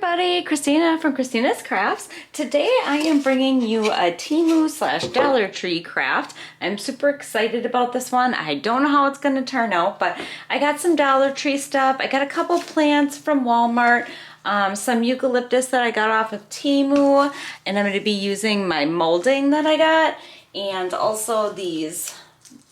everybody, Kristina from Kristina's Crafts. Today I am bringing you a Temu / Dollar Tree craft. I'm super excited about this one. I don't know how it's going to turn out, but I got some Dollar Tree stuff. I got a couple plants from Walmart, some eucalyptus that I got off of Temu, and I'm going to be using my molding that I got, and also these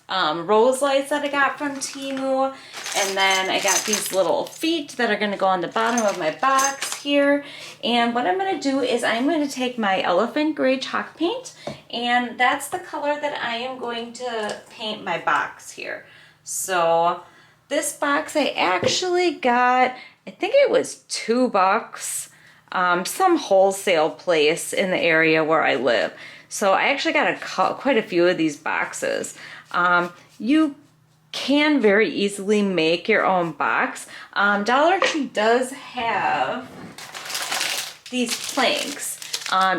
rose lights that I got from Temu, and then I got these little feet that are going to go on the bottom of my box here. And what I'm going to do is I'm going to take my elephant gray chalk paint, and that's the color that I am going to paint my box here. So this box I actually got, I think it was $2, some wholesale place in the area where I live. So I actually got quite a few of these boxes. You can very easily make your own box. Dollar Tree does have these planks.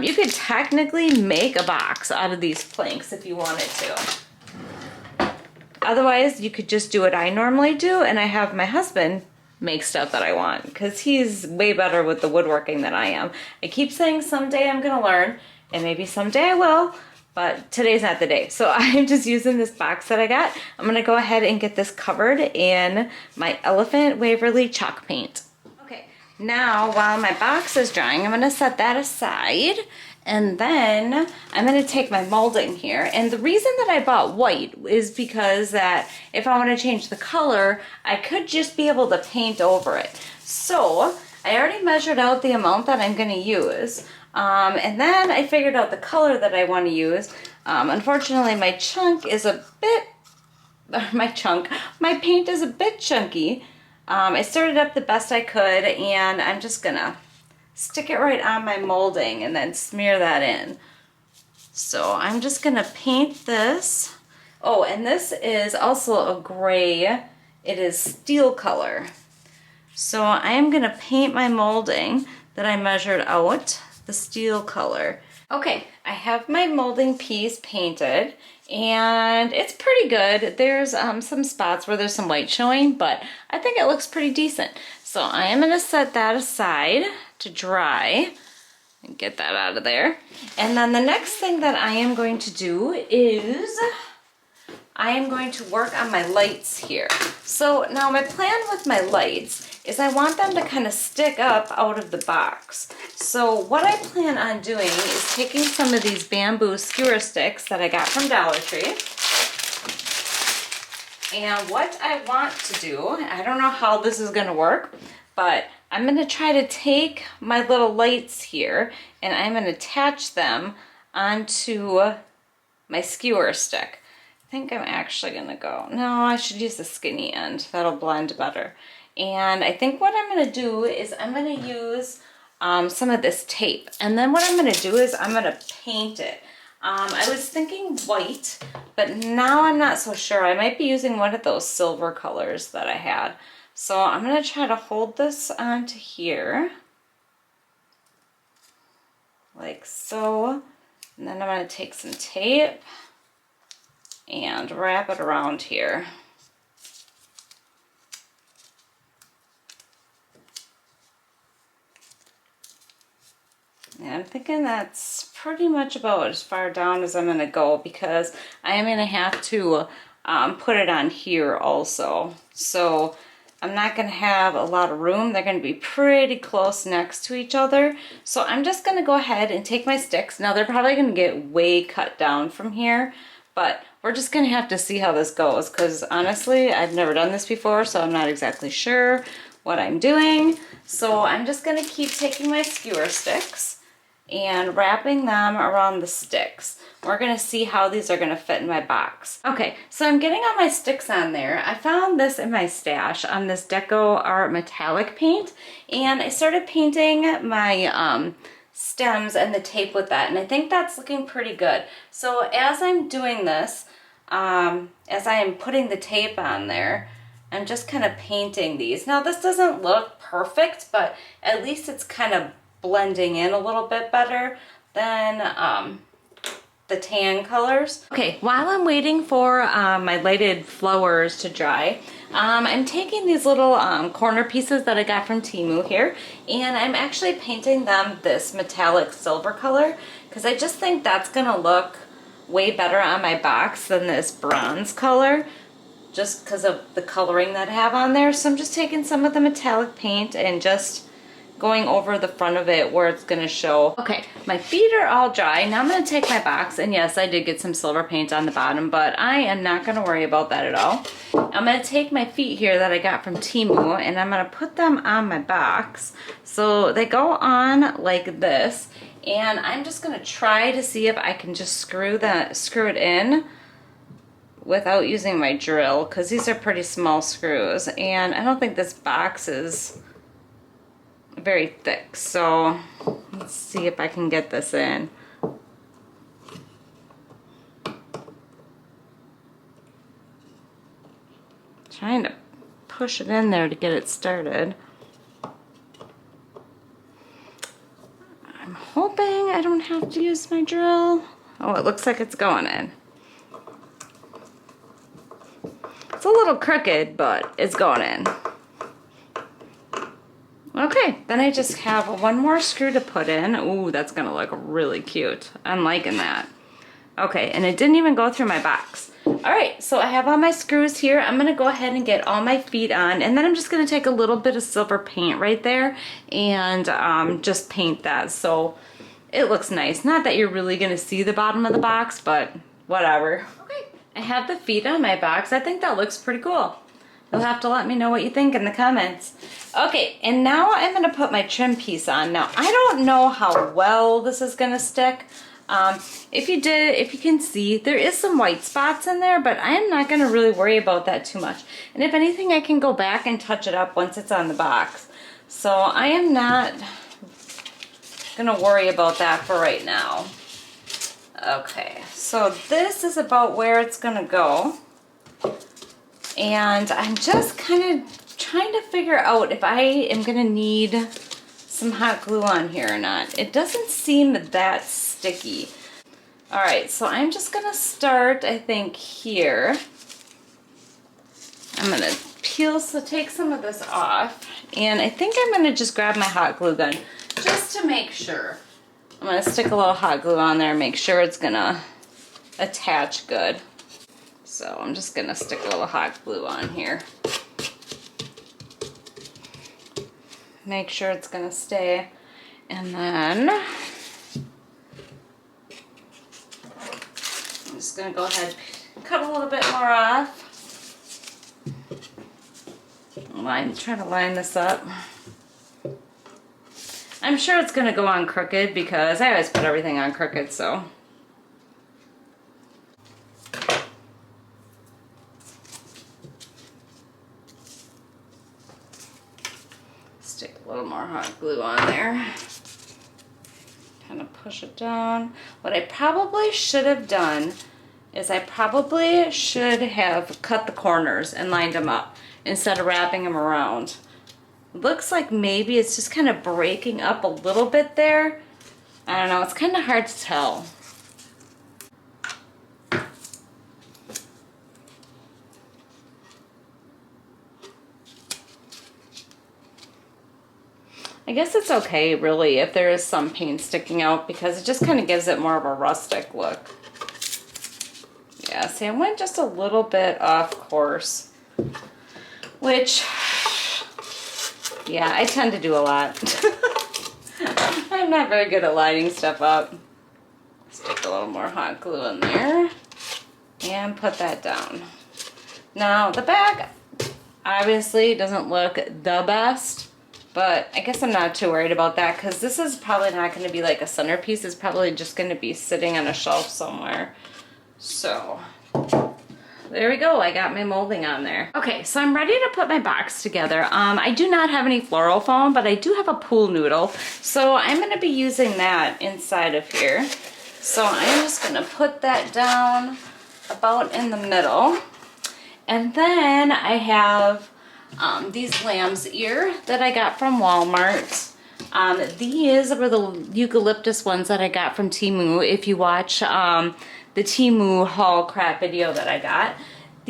You could technically make a box out of these planks if you wanted to. Otherwise, you could just do what I normally do, and I have my husband make stuff that I want because he's way better with the woodworking than I am. I keep saying someday I'm gonna learn, and maybe someday I will, but today's not the day. So I'm just using this box that I got. I'm gonna go ahead and get this covered in my Elephant Waverly chalk paint. Okay, now while my box is drying, I'm gonna set that aside, and then I'm gonna take my molding here. And the reason that I bought white is because that if I wanna change the color, I could just be able to paint over it. So I already measured out the amount that I'm gonna use. And then I figured out the color that I want to use. Unfortunately, my paint is a bit chunky. I started up the best I could, and I'm just gonna stick it right on my molding and then smear that in. So I'm just gonna paint this. Oh, and this is also a gray. It is steel color. So I am gonna paint my molding that I measured out the steel color. Okay, I have my molding piece painted, and it's pretty good. There's some spots where there's some white showing, but I think it looks pretty decent. So I am gonna set that aside to dry and get that out of there. And then the next thing that I am going to do is I am going to work on my lights here. So now my plan with my lights is I want them to kind of stick up out of the box. So what I plan on doing is taking some of these bamboo skewer sticks that I got from Dollar Tree. And what I want to do, I don't know how this is gonna work, but I'm gonna try to take my little lights here and I'm gonna attach them onto my skewer stick. I think I'm actually gonna go, no, I should use the skinny end. That'll blend better. And I think what I'm gonna do is I'm gonna use some of this tape. And then what I'm gonna do is I'm gonna paint it. I was thinking white, but now I'm not so sure. I might be using one of those silver colors that I had. So I'm gonna try to hold this onto here, like so. And then I'm gonna take some tape and wrap it around here. And I'm thinking that's pretty much about as far down as I'm gonna go because I am gonna have to put it on here also. So I'm not gonna have a lot of room. They're gonna be pretty close next to each other. So I'm just gonna go ahead and take my sticks. Now they're probably gonna get way cut down from here, but we're just gonna have to see how this goes because honestly, I've never done this before, so I'm not exactly sure what I'm doing. So I'm just gonna keep taking my skewer sticks and wrapping them around the sticks. We're gonna see how these are gonna fit in my box. Okay, so I'm getting all my sticks on there. I found this in my stash on this Deco Art metallic paint, and I started painting my stems and the tape with that, and I think that's looking pretty good. So as I'm doing this, as I am putting the tape on there, I'm just kind of painting these. Now this doesn't look perfect, but at least it's kind of blending in a little bit better than the tan colors. Okay, while I'm waiting for my lighted flowers to dry, I'm taking these little corner pieces that I got from Temu here, and I'm actually painting them this metallic silver color because I just think that's gonna look way better on my box than this bronze color, just because of the coloring that I have on there. So I'm just taking some of the metallic paint and just going over the front of it where it's gonna show. Okay, my feet are all dry. Now I'm gonna take my box, and yes, I did get some silver paint on the bottom, but I am not gonna worry about that at all. I'm gonna take my feet here that I got from Temu, and I'm gonna put them on my box. So they go on like this, and I'm just gonna try to see if I can just screw it in without using my drill, because these are pretty small screws, and I don't think this box is very thick. So let's see if I can get this in. Trying to push it in there to get it started. I'm hoping I don't have to use my drill. Oh, it looks like it's going in. It's a little crooked, but it's going in. Okay, then I just have one more screw to put in. Ooh, that's gonna look really cute. I'm liking that. Okay, and it didn't even go through my box. All right, so I have all my screws here. I'm gonna go ahead and get all my feet on, and then I'm just gonna take a little bit of silver paint right there and just paint that so it looks nice. Not that you're really gonna see the bottom of the box, but whatever. Okay, I have the feet on my box. I think that looks pretty cool. You'll have to let me know what you think in the comments. Okay, and now I'm gonna put my trim piece on. Now, I don't know how well this is gonna stick. If you can see, there is some white spots in there, but I am not gonna really worry about that too much. And if anything, I can go back and touch it up once it's on the box. So I am not gonna worry about that for right now. Okay, so this is about where it's gonna go. And I'm just kind of trying to figure out if I am gonna need some hot glue on here or not. It doesn't seem that sticky. All right, so I'm just gonna start, I think, here. I'm gonna take some of this off, and I think I'm gonna just grab my hot glue gun just to make sure. I'm gonna stick a little hot glue on there and make sure it's gonna attach good. So I'm just gonna stick a little hot glue on here. Make sure it's gonna stay. And then I'm just gonna go ahead and cut a little bit more off. Try to line this up. I'm sure it's gonna go on crooked because I always put everything on crooked, so. Stick a little more hot glue on there. Kind of push it down. What I probably should have done is I probably should have cut the corners and lined them up instead of wrapping them around. Looks like maybe it's just kind of breaking up a little bit there. I don't know, it's kind of hard to tell. I guess it's okay, really, if there is some paint sticking out because it just kind of gives it more of a rustic look. Yeah, see, I went just a little bit off course, which, yeah, I tend to do a lot. I'm not very good at lining stuff up. Stick a little more hot glue in there and put that down. Now, the back obviously doesn't look the best, but I guess I'm not too worried about that because this is probably not going to be like a centerpiece. It's probably just going to be sitting on a shelf somewhere. So there we go. I got my molding on there. Okay, so I'm ready to put my box together. I do not have any floral foam, but I do have a pool noodle. So I'm going to be using that inside of here. So I'm just going to put that down about in the middle. And then I have these lamb's ear that I got from Walmart. These were the eucalyptus ones that I got from Temu. If you watch the Temu haul crap video that I got.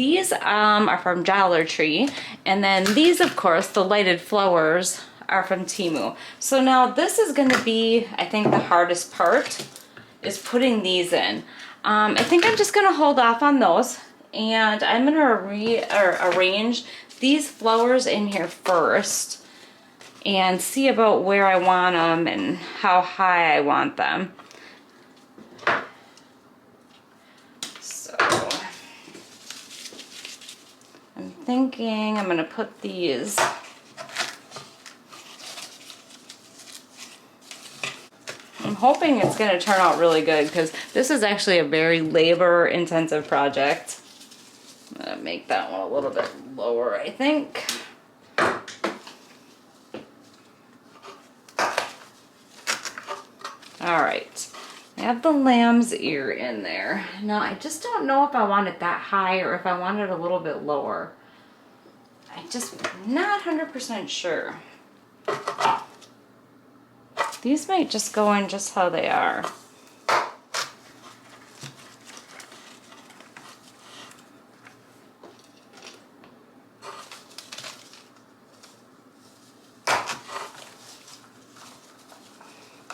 these are from Dollar Tree, and then these, of course, the lighted flowers are from Temu. So now this is going to be, I think, the hardest part is putting these in. I think I'm just going to hold off on those, and I'm going to arrange these flowers in here first and see about where I want them and how high I want them. So I'm thinking I'm going to put these I'm hoping it's going to turn out really good because this is actually a very labor intensive project. I'm going to make that one a little bit lower, I think. Alright, I have the lamb's ear in there. Now I just don't know if I want it that high or if I want it a little bit lower. I'm just not 100% sure. These might just go in just how they are.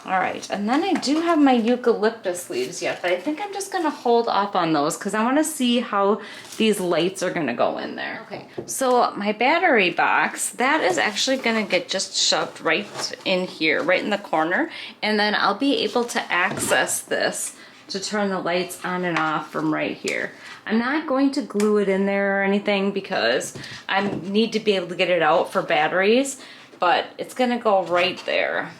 Alright, and then I do have my eucalyptus leaves yet, but I think I'm just going to hold off on those because I want to see how these lights are going to go in there. Okay, so my battery box, that is actually going to get just shoved right in here, right in the corner, and then I'll be able to access this to turn the lights on and off from right here. I'm not going to glue it in there or anything because I need to be able to get it out for batteries, but it's going to go right there.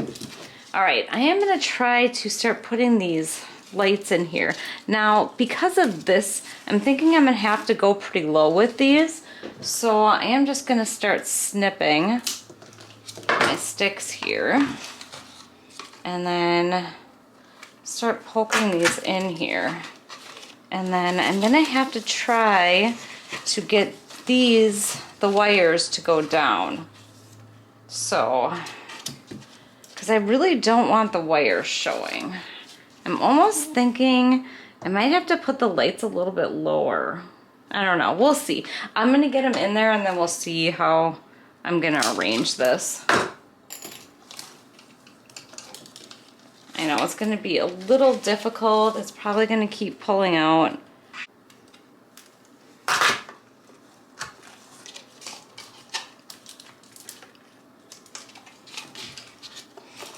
Alright, I am going to try to start putting these lights in here. Now, because of this, I'm thinking I'm going to have to go pretty low with these. So I am just going to start snipping my sticks here. And then start poking these in here. And then I'm going to have to try to get the wires to go down. So because I really don't want the wires showing. I'm almost thinking I might have to put the lights a little bit lower. I don't know, we'll see. I'm gonna get them in there and then we'll see how I'm gonna arrange this. I know it's gonna be a little difficult. It's probably gonna keep pulling out.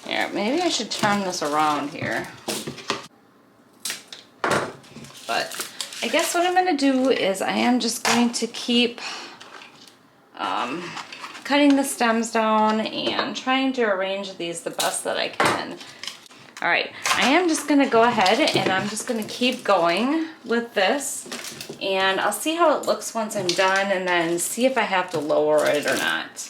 Yeah, maybe I should turn this around here. But I guess what I'm going to do is I am just going to keep cutting the stems down and trying to arrange these the best that I can. Alright, I am just going to go ahead and I'm just going to keep going with this. And I'll see how it looks once I'm done and then see if I have to lower it or not.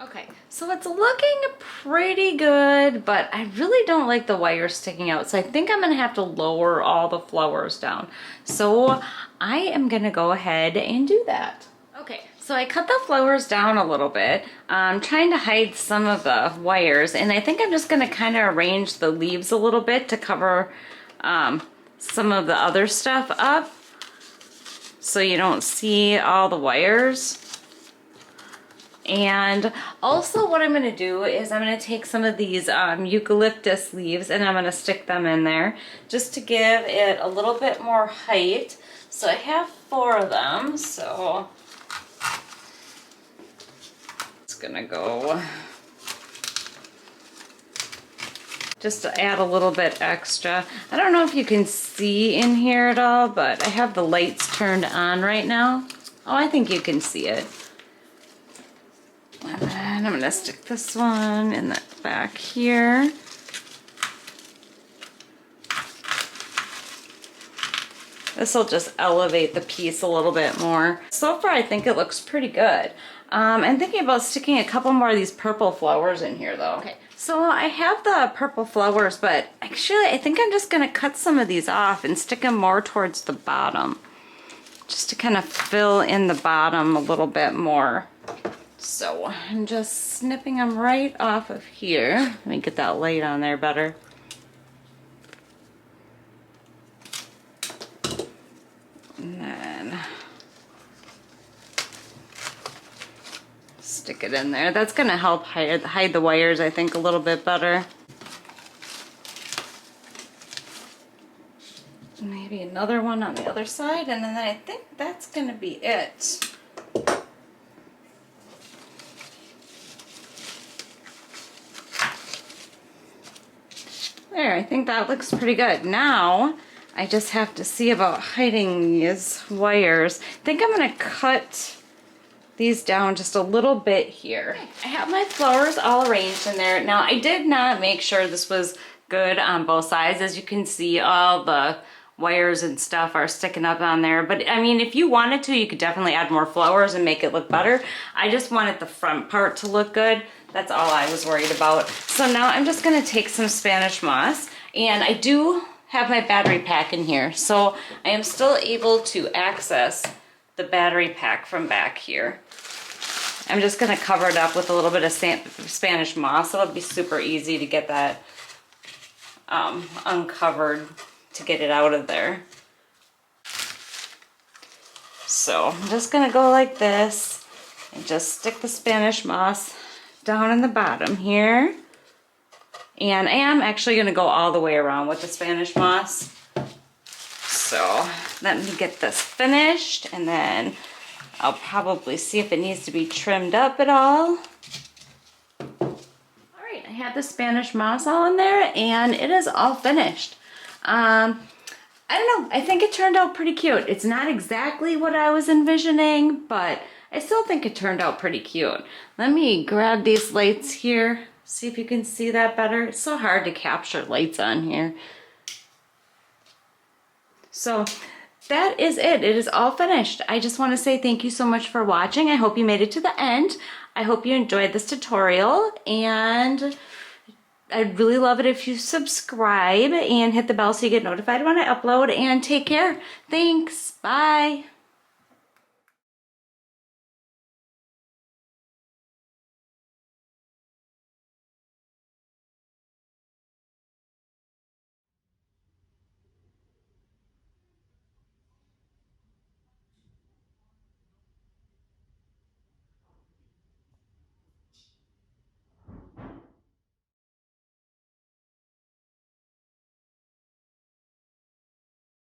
Okay, so it's looking pretty good, but I really don't like the wires sticking out, so I think I'm going to have to lower all the flowers down. So I am going to go ahead and do that. Okay, so I cut the flowers down a little bit, trying to hide some of the wires, and I think I'm just going to kind of arrange the leaves a little bit to cover some of the other stuff up so you don't see all the wires. And also what I'm going to do is I'm going to take some of these eucalyptus leaves and I'm going to stick them in there just to give it a little bit more height. So I have 4 of them, so it's going to go just to add a little bit extra. I don't know if you can see in here at all, but I have the lights turned on right now. Oh, I think you can see it. And then I'm going to stick this one in the back here. This will just elevate the piece a little bit more. So far I think it looks pretty good. I'm thinking about sticking a couple more of these purple flowers in here though. Okay, so I have the purple flowers, but actually I think I'm just going to cut some of these off and stick them more towards the bottom. Just to kind of fill in the bottom a little bit more. So I'm just snipping them right off of here. Let me get that light on there better. And then then stick it in there. That's gonna help hide the wires, I think, a little bit better. Maybe another one on the other side, and then I think that's gonna be it. There, I think that looks pretty good. Now, I just have to see about hiding these wires. I think I'm gonna cut these down just a little bit here. I have my flowers all arranged in there. Now, I did not make sure this was good on both sides. As you can see, all the wires and stuff are sticking up on there. But I mean, if you wanted to, you could definitely add more flowers and make it look better. I just wanted the front part to look good. That's all I was worried about. So now I'm just gonna take some Spanish moss, and I do have my battery pack in here. So I am still able to access the battery pack from back here. I'm just gonna cover it up with a little bit of Spanish moss. It'll be super easy to get that uncovered, to get it out of there. So I'm just gonna go like this and just stick the Spanish moss down in the bottom here. And I am actually gonna go all the way around with the Spanish moss. So let me get this finished, and then I'll probably see if it needs to be trimmed up at all. All right, I have the Spanish moss all in there, and it is all finished. I don't know, I think it turned out pretty cute. It's not exactly what I was envisioning, but I still think it turned out pretty cute. Let me grab these lights here, see if you can see that better. It's so hard to capture lights on here. So that is it. It is all finished. I just want to say thank you so much for watching. I hope you made it to the end. I hope you enjoyed this tutorial, and I'd really love it if you subscribe and hit the bell so you get notified when I upload, and take care. Thanks. Bye.